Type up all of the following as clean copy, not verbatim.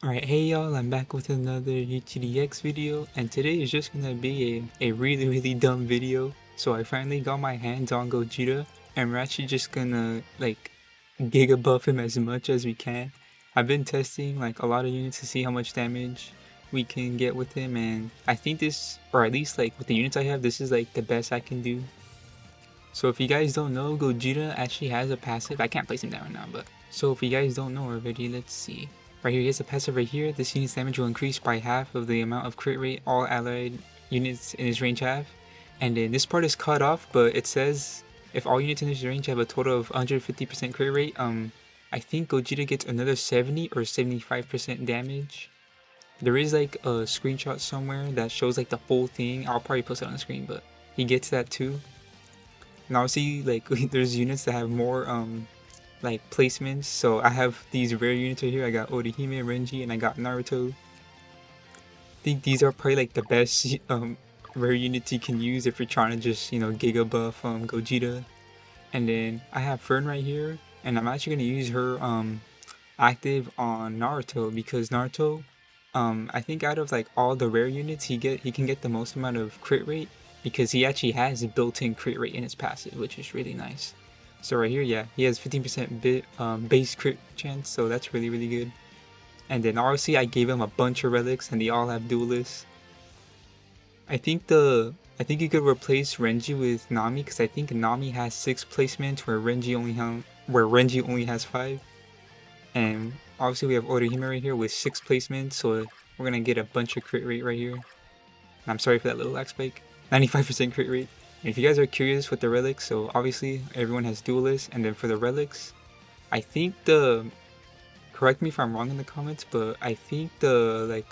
Alright, hey y'all, I'm back with another utdx video, and today is just gonna be a really dumb video. So I finally got my hands on Gogeta, and we're actually just gonna like giga buff him as much as we can. I've been testing like a lot of units to see how much damage we can get with him, and I think this, or at least like with the units I have, this is like the best I can do. So if you guys don't know, Gogeta actually has a passive. I can't place him down right now, but so if you guys don't know already, let's see. Right here, he has a passive right here. This unit's damage will increase by half of the amount of crit rate all allied units in his range have. And then this part is cut off, but it says if all units in his range have a total of 150% crit rate, I think Gogeta gets another 70 or 75% damage. There is like a screenshot somewhere that shows like the full thing. I'll probably post it on the screen, but he gets that too. And obviously, like there's units that have more like placements. So I have these rare units right here. I got Orihime, Renji, and I got Naruto. I think these are probably like the best rare units you can use if you're trying to just giga buff Gogeta. And then I have Fern right here, and I'm actually gonna use her active on Naruto because Naruto, I think out of like all the rare units he can get the most amount of crit rate because he actually has a built-in crit rate in his passive, which is really nice. So right here, yeah, he has 15% base crit chance, so that's really good. And then obviously I gave him a bunch of relics, and they all have duelists. I think you could replace Renji with Nami because I think Nami has 6 placements where Renji only has 5. And obviously we have Orihime right here with 6 placements, so we're gonna get a bunch of crit rate right here. And I'm sorry for that little lag spike. 95% crit rate. And if you guys are curious with the relics, so obviously everyone has duelists, and then for the relics, I think correct me if I'm wrong in the comments, but I think the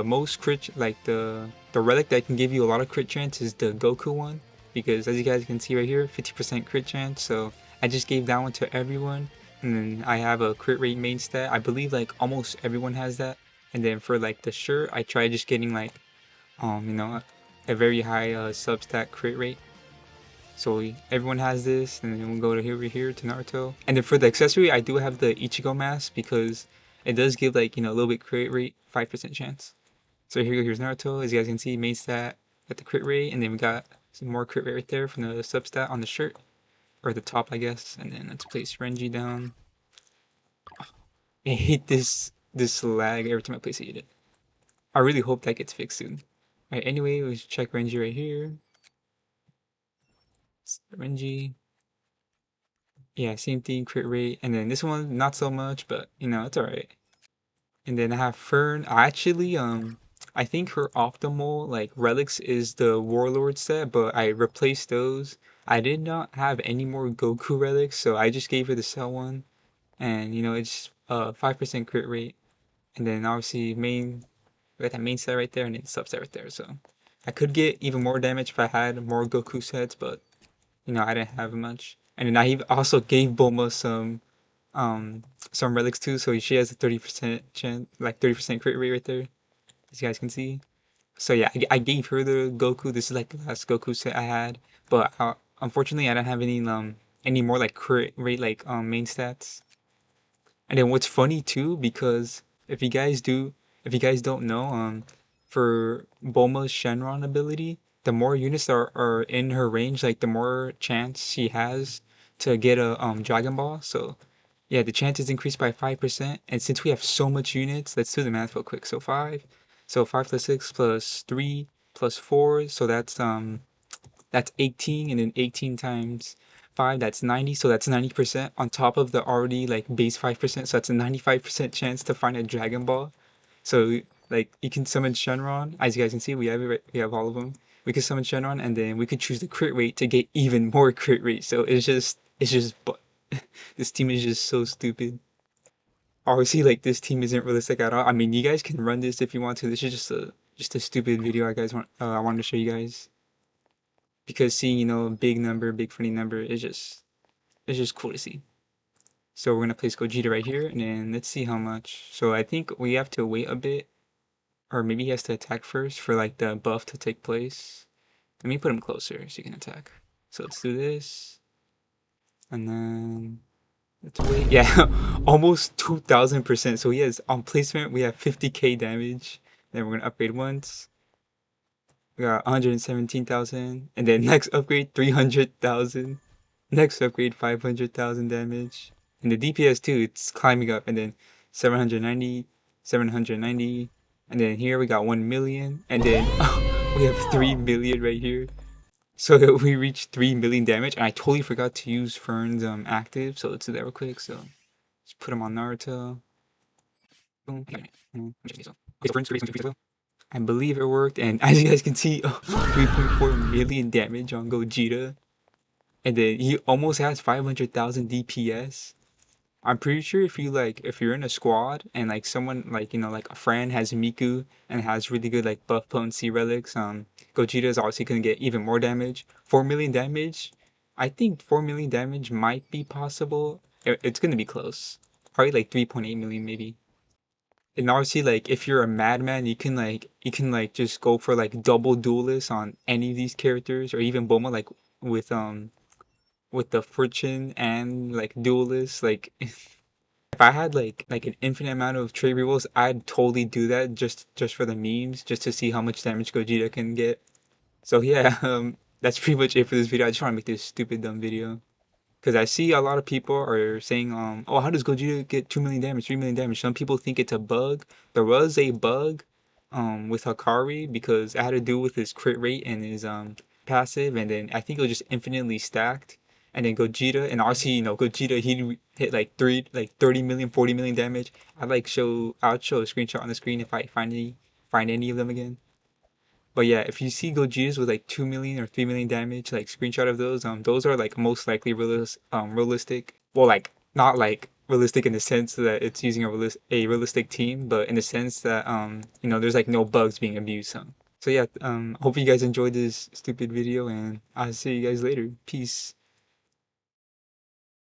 most crit, like the relic that can give you a lot of crit chance is the Goku one, because as you guys can see right here, 50% crit chance. So I just gave that one to everyone, and then I have a crit rate main stat. I believe like almost everyone has that. And then for like the shirt, I tried just getting like a very high substat crit rate. So everyone has this, and then we'll go to over here to Naruto. And then for the accessory, I do have the Ichigo mask because it does give like a little bit crit rate, 5% chance. So here's Naruto. As you guys can see, main stat at the crit rate, and then we got some more crit rate right there from the substat on the shirt, or the top, I guess. And then let's place Renji down. I hate this lag every time I place a unit. I really hope that gets fixed soon. Alright, anyway, let's check Renji right here. Renji. Yeah, same thing, crit rate. And then this one, not so much, but it's alright. And then I have Fern. I think her optimal like relics is the Warlord set, but I replaced those. I did not have any more Goku relics, so I just gave her the Cell one. And it's 5% crit rate. And then obviously we got that main set right there, and then subset right there. So I could get even more damage if I had more Goku sets, but I didn't have much. And then I also gave Bulma some relics too, so she has a 30% chance, like 30% crit rate right there, as you guys can see. So yeah, I gave her the Goku. This is like the last Goku set I had, but unfortunately I don't have any more like crit rate like main stats. And then what's funny too, because if you guys don't know, for Bulma's Shenron ability, the more units that are in her range, like the more chance she has to get a Dragon Ball. So yeah, the chance is increased by 5%. And since we have so much units, let's do the math real quick. So 5 plus 6 plus 3 plus 4, so that's 18, and then 18 times 5, that's 90, so that's 90% on top of the already like base 5%, so that's a 95% chance to find a Dragon Ball. So like you can summon Shenron, as you guys can see, we have it we have all of them. We can summon Shenron, and then we could choose the crit rate to get even more crit rate. So it's just this team is just so stupid. Obviously, like this team isn't realistic at all. I mean, you guys can run this if you want to. This is just a stupid video I wanted to show you guys, because seeing a big number, big funny number is just cool to see. So we're gonna place Gogeta right here, and then let's see how much. So I think we have to wait a bit, or maybe he has to attack first for like the buff to take place. Let me put him closer so he can attack. So let's do this, and then Let's wait. Yeah, almost 2000%. So yes, on placement we have 50k damage. Then we're gonna upgrade once. We got 117,000, and then next upgrade 300,000. Next upgrade 500,000 damage. And the DPS too, it's climbing up, and then 790, 790, and then here we got 1 million, and then we have 3 million right here. So we reached 3 million damage, and I totally forgot to use Fern's active, so let's do that real quick. So just put him on Naruto. Boom. Okay. Okay, so Fern's creating some 2 I believe it worked, and as you guys can see, 3.4 million damage on Gogeta, and then he almost has 500,000 DPS. I'm pretty sure if you're in a squad and like someone like like a friend has Miku and has really good like buff potency relics, Gogeta is obviously gonna get even more damage. 4 million damage. I think 4 million damage might be possible. It's gonna be close. Probably like 3.8 million maybe. And obviously, like if you're a madman, you can just go for like double duelist on any of these characters, or even Boma like with with the fortune and like duelist. Like if I had like an infinite amount of trade rerolls, I'd totally do that just for the memes, just to see how much damage Gogeta can get. So yeah, that's pretty much it for this video. I just want to make this stupid dumb video. Because I see a lot of people are saying, oh, how does Gogeta get 2 million damage, 3 million damage? Some people think it's a bug. There was a bug, with Hakari because it had to do with his crit rate and his passive, and then I think it was just infinitely stacked. And then Gogeta, and obviously, Gogeta, he hit like 30 million, 40 million damage. I'll show a screenshot on the screen if I find any of them again. But yeah, if you see Gogeta's with like 2 million or 3 million damage, like screenshot of those are like most likely realistic. Well, like not like realistic in the sense that it's using a realistic team, but in the sense that there's like no bugs being abused. So yeah, hope you guys enjoyed this stupid video, and I'll see you guys later. Peace.